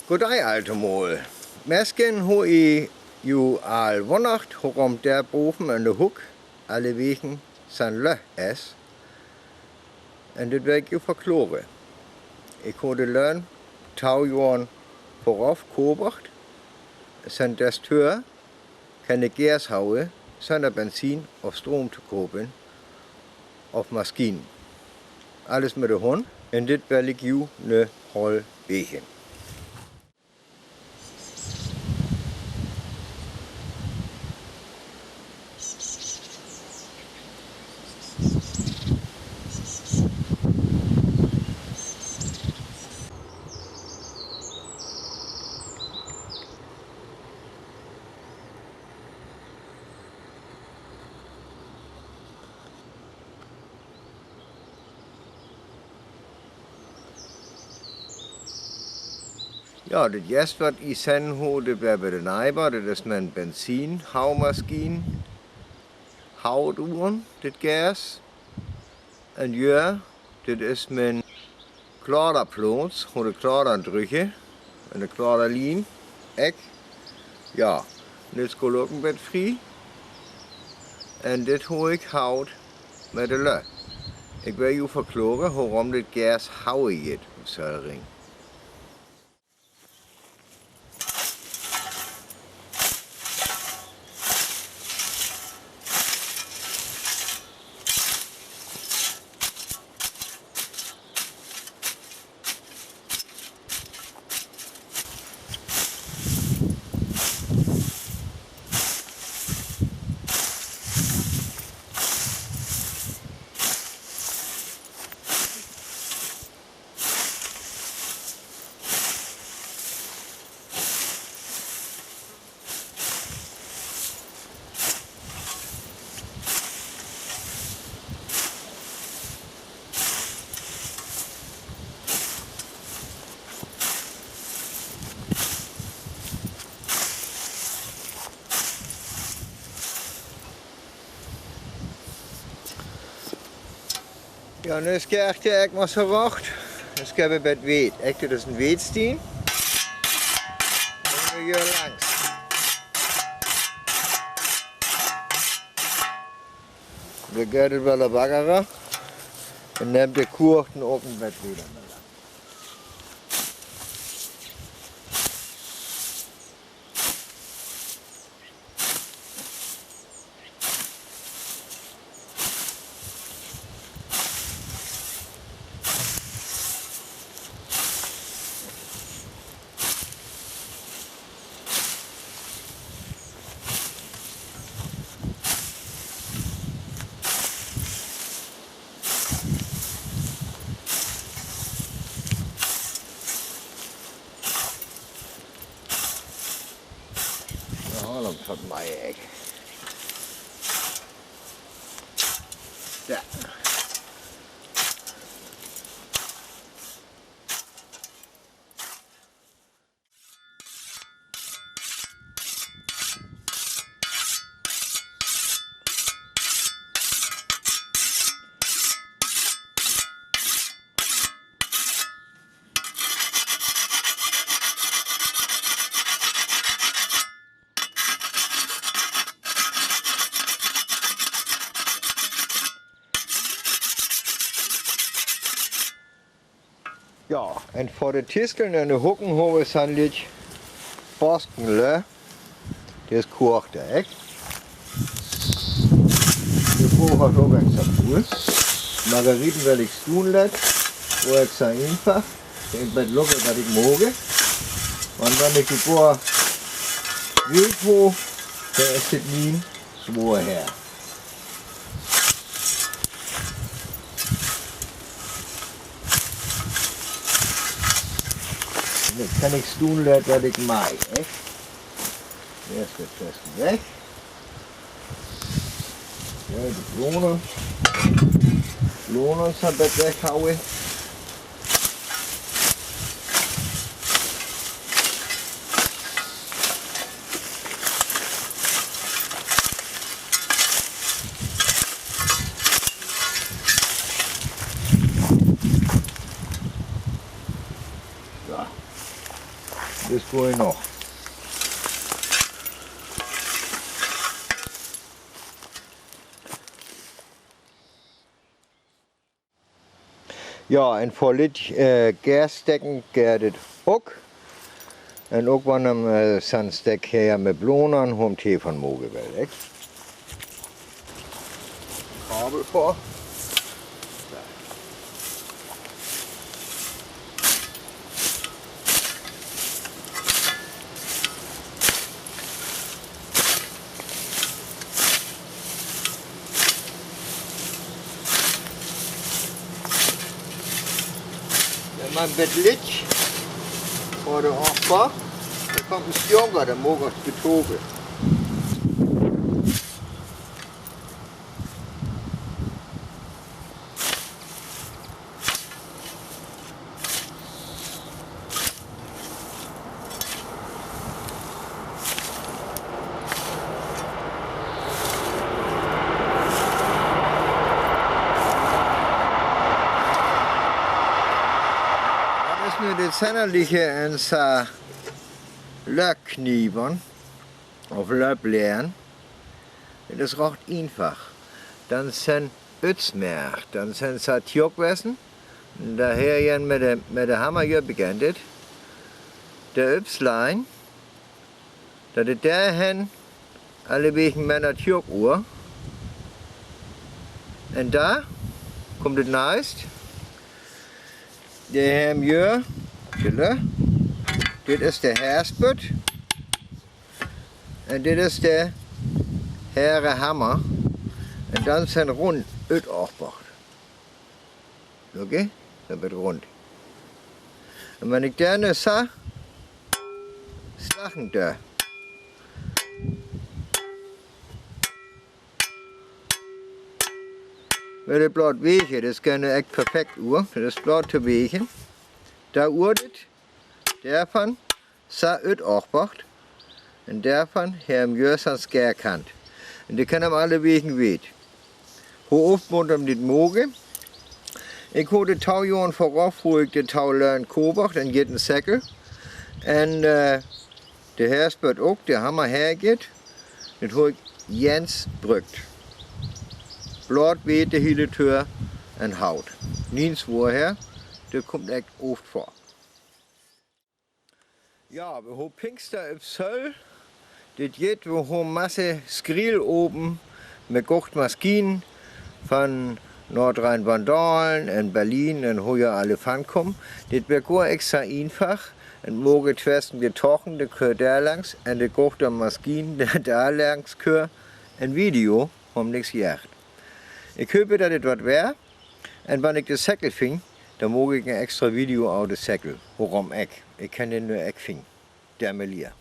Goddag alte mål. Masken har I jo al vondert, horom der boven en de hoek, alle wegen zijn lø is. En dit wil ik jo forklare. Ik har de løn, tagjorden vooraf kobert, zijn des tør, kan ik gærs have, zonder benzin og strøm til kopen, of maskinen. Alles med de hånd, en dit vil ik jo ne hold wegen. Ja, det jas wat I senden har, det bliver ved den ejber, det er sådan en benzinhavmaskine, havduren, det gas. En jør, det er sådan en klarderplås, hvor det klarderdrykke, en det klarderlin, æg. Ja, det skal lukken bet fri. En det har ikke havet med det løg. Jeg vil jo forklare, hvorom det gas har i et sørring. Ja, nu skal jeg ikke så rocht. Nu skal vi bij het weet. Echt, dat is een weetstien. En we gaan langs. We gaan het wel baggeren. En neemt de koerten op en bed weer. Van mij eigenlijk. Ja. Ja, en voor de tiskeln en de hoeken hebben we sandwich borstenløg. Det is kocht, echt. De boer hat ook een sabul. Margariten wil ik doen let. Wo ik zijn einfach. Ik ben lukken dat ik mogen. Want dan ik die boer wild ho, dan is het niet zwaar her. Dat kan ik doen dat ik maai, echt. Eerst het vest weg. Ja, de blonen zijn het weghouden. Das tue ich noch. Ja, en voor lidt gærstekken gør det ook. En ook wanneer sådan stek her med blåneren, om til von moge vel, ikke? Kabel for. Wenn man mit Licht oder Aufbau, dann kommt ein Stjorger, der mag es betogen. Nu det sanderlige en så løkkniveren of løklæren. Det er recht einfach. Dann sind Ötzmerk, dann sind så tjokvæsen. Daher igen med det hammer jo begandet. Der Öpslein, da det derhen alle wegen meiner Tjokuhr. Und da kommt es næst. Det her mjør, det er det herspødt, og det er det her hammer, og dann sind rund ut opbart. Okay? Så bliver det rundt. Og man ikke gerne så slagen der. Med det blot væge, det skal ikke perfekt ur, det er blot til vægen. Der urdet, derfan, så ut opbart, og derfan her mjør sådan skærkant. Og det kan man alle vægen ved. Hvor ofte må de dit moge? Ik har det tagjorden forop, hvor jeg det tagløren kober, den giver en sækkel. Og det her spørt også, det hammer her givet, det har jeg jens brugt. Blot ved det hele tør en haut. Nins hvor her, det kommer ikke ofte for. Ja, vi har pinkster op sølv. Det givet, vi har masse skril åben med godt maskinen von Nordrhein-Westfalen und Berlin und wo ja alle fankom. Das wird gar extra einfach. Und morgen twersten wir tochen, der kör der langs, und der geht der Maschinen, der da langs kör, ein Video, um nichts jagt. Ich hoffe, dass das was wäre. Und wenn ich das Säckel fing, dann mag ich ein extra Video auf das Säckel. Warum ich? Ich kann den nur ich fing. Der Melier.